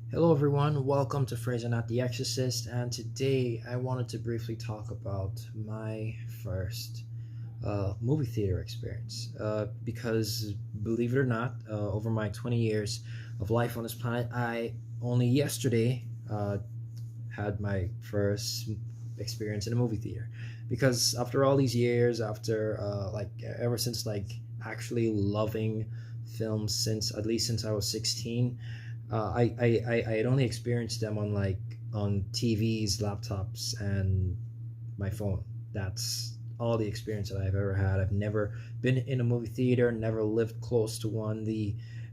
Hello, everyone. Welcome to Fraser Not the Exorcist. And today I wanted to briefly talk about my first movie theater experience. Because, believe it or not, over my 20 years of life on this planet, I only yesterday had my first experience in a movie theater. Because after all these years, after ever since actually loving films since at least since I was 16, I had only experienced them on on TVs, laptops, and my phone. That's all the experience that I've ever had. I've never been in a movie theater, never lived close to one.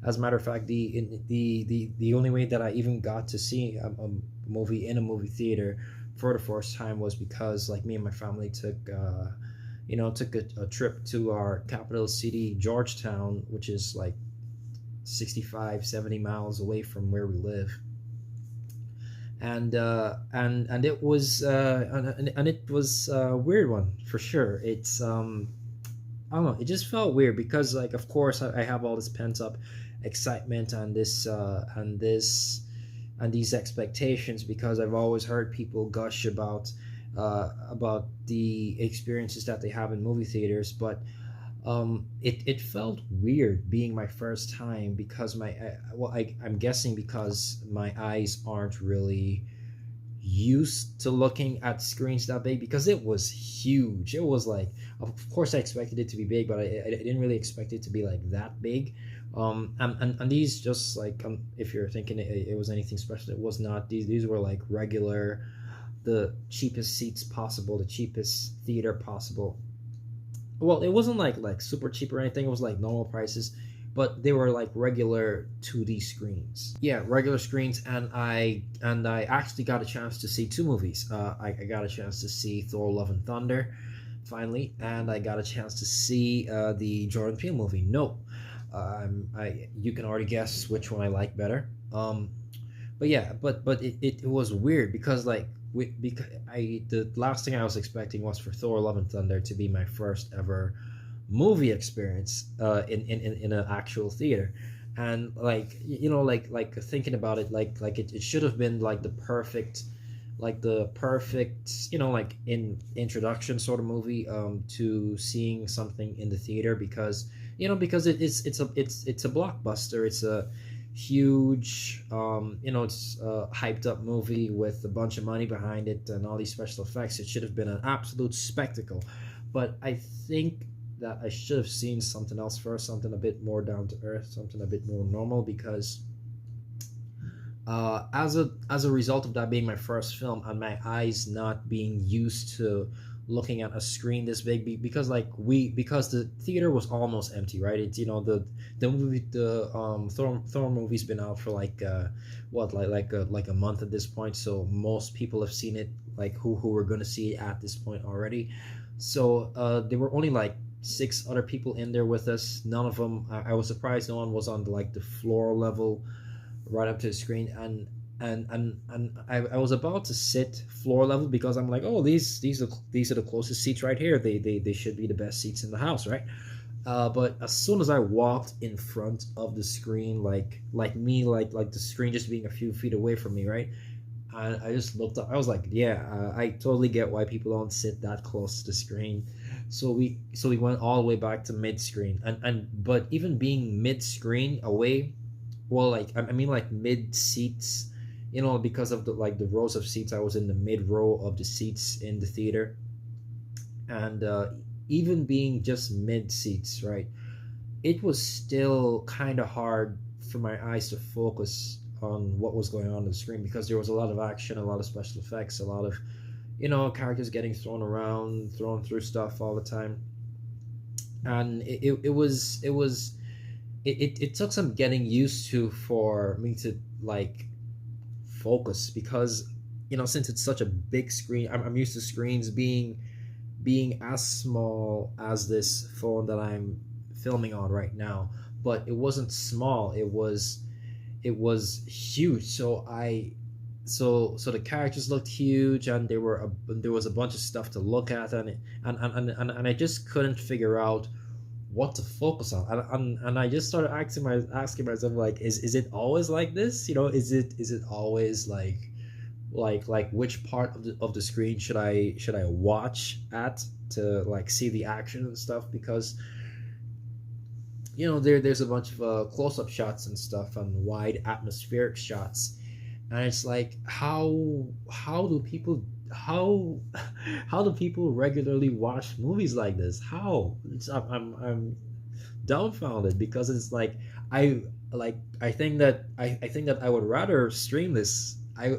As a matter of fact, the only way that I even got to see a movie in a movie theater for the first time was because like me and my family took a trip to our capital city, Georgetown, which is like 65, 70 miles away from where we live. And it was and it was a weird one for sure. I don't know, it just felt weird because like of course I have all this pent up excitement and and these expectations because I've always heard people gush about the experiences that they have in movie theaters. But it felt weird being my first time because I'm guessing because my eyes aren't really used to looking at screens that big, because it was huge. It was like, of course I expected it to be big, but I didn't really expect it to be like that big. And these just like if you're thinking it was anything special, it was not. These were like regular, the cheapest seats possible, the cheapest theater possible. Well, it wasn't like super cheap or anything. It was like normal prices, but they were like regular 2D screens. Yeah, regular screens, and I actually got a chance to see two movies. I got a chance to see Thor: Love and Thunder, finally, and I got a chance to see the Jordan Peele movie. No, I you can already guess which one I like better. But yeah, it was weird because because the last thing I was expecting was for Thor: Love and Thunder to be my first ever movie experience in an actual theater. And like thinking about it, it should have been like the perfect like in introduction sort of movie to seeing something in the theater, because because it's a blockbuster. It's a huge it's a hyped up movie with a bunch of money behind it and all these special effects. It should have been an absolute spectacle. But I think that I should have seen something else first, something a bit more down to earth, something a bit more normal, because as a result of that being my first film and my eyes not being used to looking at a screen this big, because because the theater was almost empty, right? It's the Thor movie's been out for like a month at this point, so most people have seen it, like who were going to see it at this point already. So there were only like six other people in there with us. None of them, I was surprised no one was on the floor level right up to the screen. And I was about to sit floor level because I'm like, oh, these are the closest seats right here. They should be the best seats in the house, right? But as soon as I walked in front of the screen, like the screen just being a few feet away from me, right? I just looked up. I was like, yeah, I totally get why people don't sit that close to the screen. So we went all the way back to mid screen, and but even being mid screen away, well, I mean like mid seats, because of the rows of seats. I was in the mid row of the seats in the theater, and even being just mid seats, right? It was still kind of hard for my eyes to focus on what was going on the screen, because there was a lot of action, a lot of special effects, a lot of characters getting thrown around, thrown through stuff all the time. And it took some getting used to for me to like focus, because since it's such a big screen, I'm used to screens being as small as this phone that I'm filming on right now. But it wasn't small, it was huge. So the characters looked huge, and there was a bunch of stuff to look at, and I just couldn't figure out what to focus on. And I just started asking myself, like, is it always like this? Is it always like which part of the screen should I watch at to like see the action and stuff? Because there's a bunch of close-up shots and stuff and wide atmospheric shots, and it's like how do people how how do people regularly watch movies like this? I'm dumbfounded, because it's like I think that I would rather stream this. I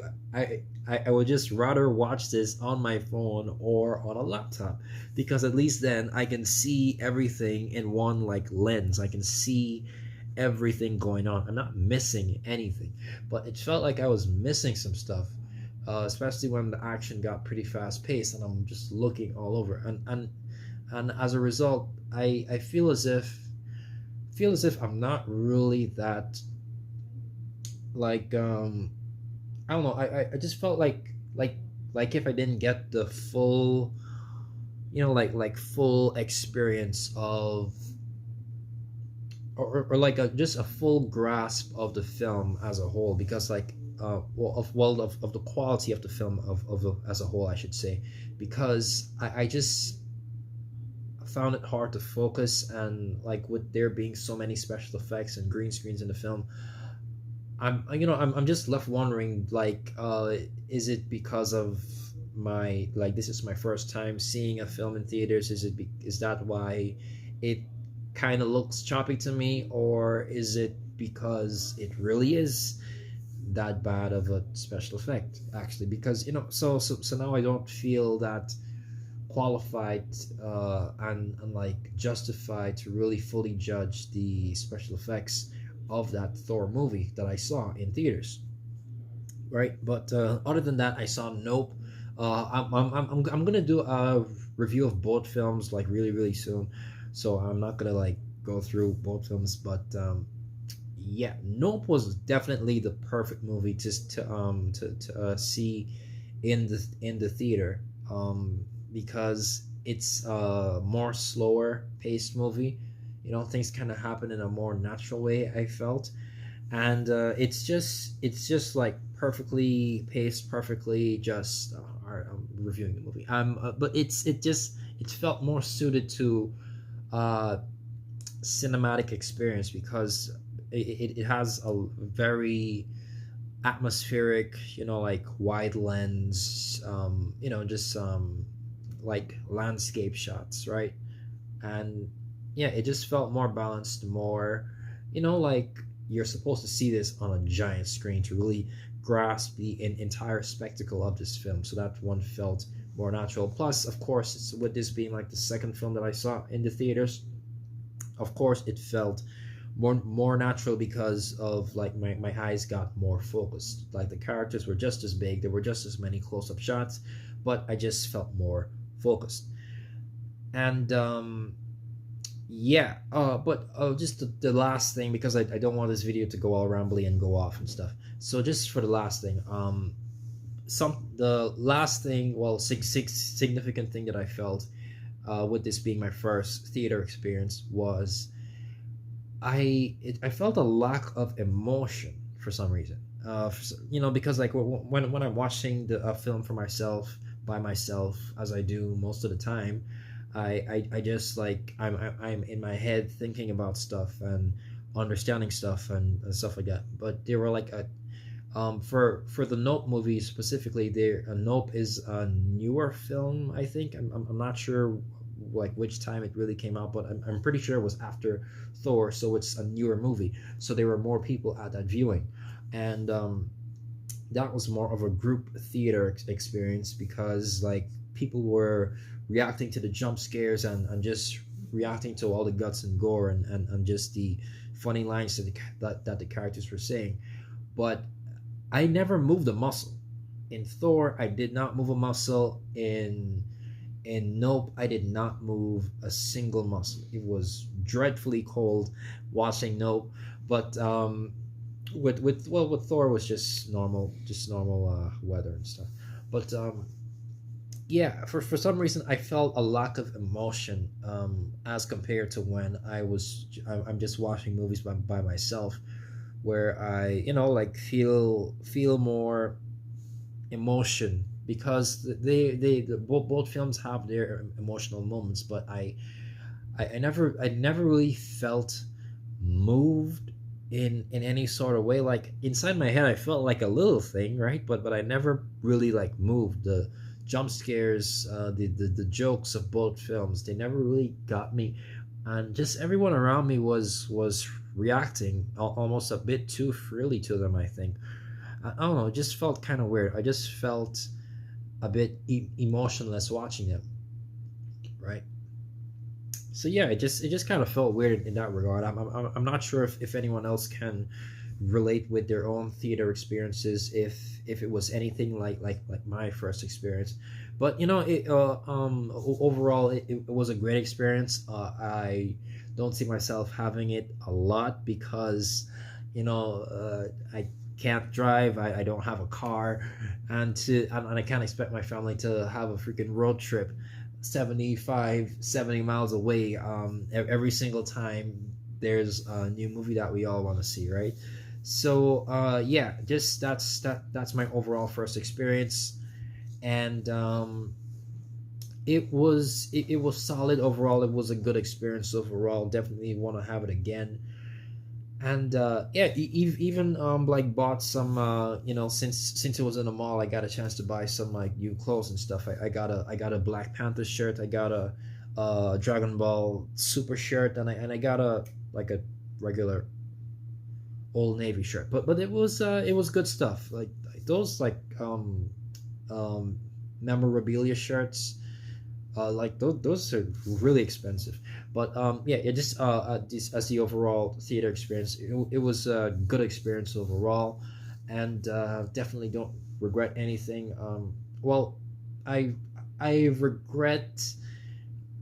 I would just rather watch this on my phone or on a laptop, because at least then I can see everything in one like lens. I can see everything going on. I'm not missing anything, but it felt like I was missing some stuff, especially when the action got pretty fast paced and I'm just looking all over. And as a result, I feel as if I'm not really that like I don't know. I just felt like if I didn't get the full like full experience of or like just a full grasp of the film as a whole, because like of the quality of the film as a whole, I should say, because I just found it hard to focus, and like with there being so many special effects and green screens in the film, I'm just left wondering, like, is it because of my like this is my first time seeing a film in theaters? Is that why it kind of looks choppy to me, or is it because it really is that bad of a special effect actually? Because so now I don't feel that qualified and like justified to really fully judge the special effects of that Thor movie that I saw in theaters, right? But other than that, I saw Nope. I'm gonna do a review of both films like really really soon, so I'm not gonna like go through both films. But yeah, Nope was definitely the perfect movie to see in the theater, because it's a more slower paced movie. Things kind of happen in a more natural way, I felt. And it's just like perfectly paced, perfectly just all right, I'm reviewing the movie, but it felt more suited to uh cinematic experience, because it has a very atmospheric, like wide lens, just like landscape shots, right? And yeah, it just felt more balanced, more, like you're supposed to see this on a giant screen to really grasp the entire spectacle of this film. So that one felt more natural. Plus, of course, with this being like the second film that I saw in the theaters, of course, it felt more natural because of like my eyes got more focused. Like the characters were just as big, there were just as many close-up shots, but I just felt more focused. And yeah, but just the last thing, because I don't want this video to go all rambly and go off and stuff. So just for the last thing, the last thing, well, significant thing that I felt with this being my first theater experience was I felt a lack of emotion for some reason. Because like when I'm watching the film for myself by myself, as I do most of the time, I just like I'm in my head thinking about stuff and understanding stuff and stuff like that. But they were like for the Nope movie specifically, there Nope is a newer film. I think I'm not sure like which time it really came out, but I'm pretty sure it was after Thor, so it's a newer movie. So there were more people at that viewing, and that was more of a group theater experience, because like people were reacting to the jump scares and just reacting to all the guts and gore and just the funny lines that the characters were saying. But I never moved a muscle. In Thor, I did not move a muscle. In Nope, I did not move a single muscle. It was dreadfully cold watching Nope, but with Thor was just normal weather and stuff. But Yeah, for some reason I felt a lack of emotion, as compared to when I'm just watching movies by myself, where I, like, feel more emotion, because both films have their emotional moments, but I never really felt moved in any sort of way. Like, inside my head I felt like a little thing, right? But I never really, like, moved. The jump scares, the jokes of both films, they never really got me. And just everyone around me was reacting almost a bit too freely to them, I think. I don't know, it just felt kind of weird. I just felt a bit emotionless watching them, right? So yeah, it just kind of felt weird in that regard. I'm not sure if anyone else can relate with their own theater experiences, if it was anything like my first experience. But overall, it was a great experience. I don't see myself having it a lot, because I can't drive. I don't have a car, and I can't expect my family to have a freaking road trip 70 miles away, every single time there's a new movie that we all want to see, right? So yeah, just that's my overall first experience. And it was solid overall. It was a good experience overall. Definitely want to have it again. And yeah, even like bought some, since it was in the mall, I got a chance to buy some, like, new clothes and stuff. I got a Black Panther shirt. I got a Dragon Ball Super shirt, and I got a, like, a regular Old Navy shirt. But it was good stuff. Like those, like, um memorabilia shirts, like those are really expensive. But yeah, it just this as the overall theater experience, it was a good experience overall. And definitely don't regret anything. Well, i I regret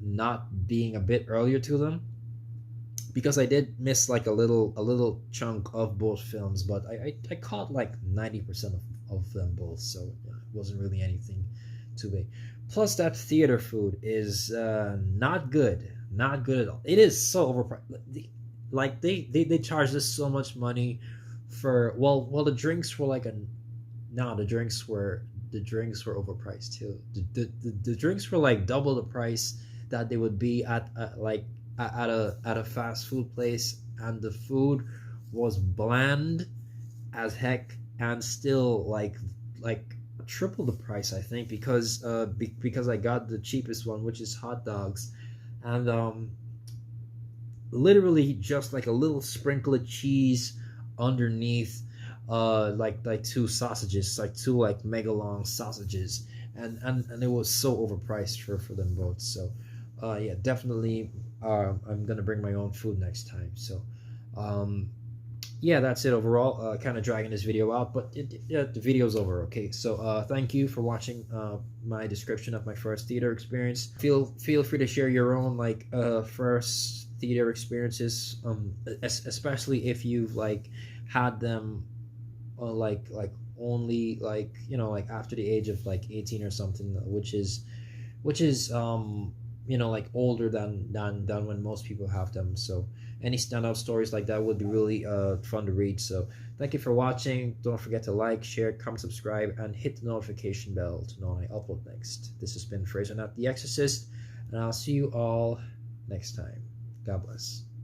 not being a bit earlier to them, because I did miss, like, a little chunk of both films. But I caught like 90% of them both, so yeah, it wasn't really anything too big. Plus, that theater food is not good, not good at all. It is so overpriced. Like, they charged us so much money for, well, the drinks were like a no, the drinks were overpriced too. The drinks were like double the price that they would be at, like, at a fast food place. And the food was bland as heck, and still, like triple the price, I think, because I got the cheapest one, which is hot dogs. And literally just like a little sprinkle of cheese underneath, like two sausages, like two, like, mega long sausages. And it was so overpriced for them both. So yeah, definitely, I'm gonna bring my own food next time. So um yeah, that's it overall. Kind of dragging this video out, but yeah, the video's over. Okay, so thank you for watching my description of my first theater experience. Feel free to share your own, like, first theater experiences, especially if you've, like, had them, like only, like, like, after the age of, like, 18 or something, which is like, older than when most people have them. So any standout stories like that would be really fun to read. So thank you for watching. Don't forget to like, share, comment, subscribe, and hit the notification bell to know when I upload next. This has been Fraser, not the Exorcist, and I'll see you all next time. God bless.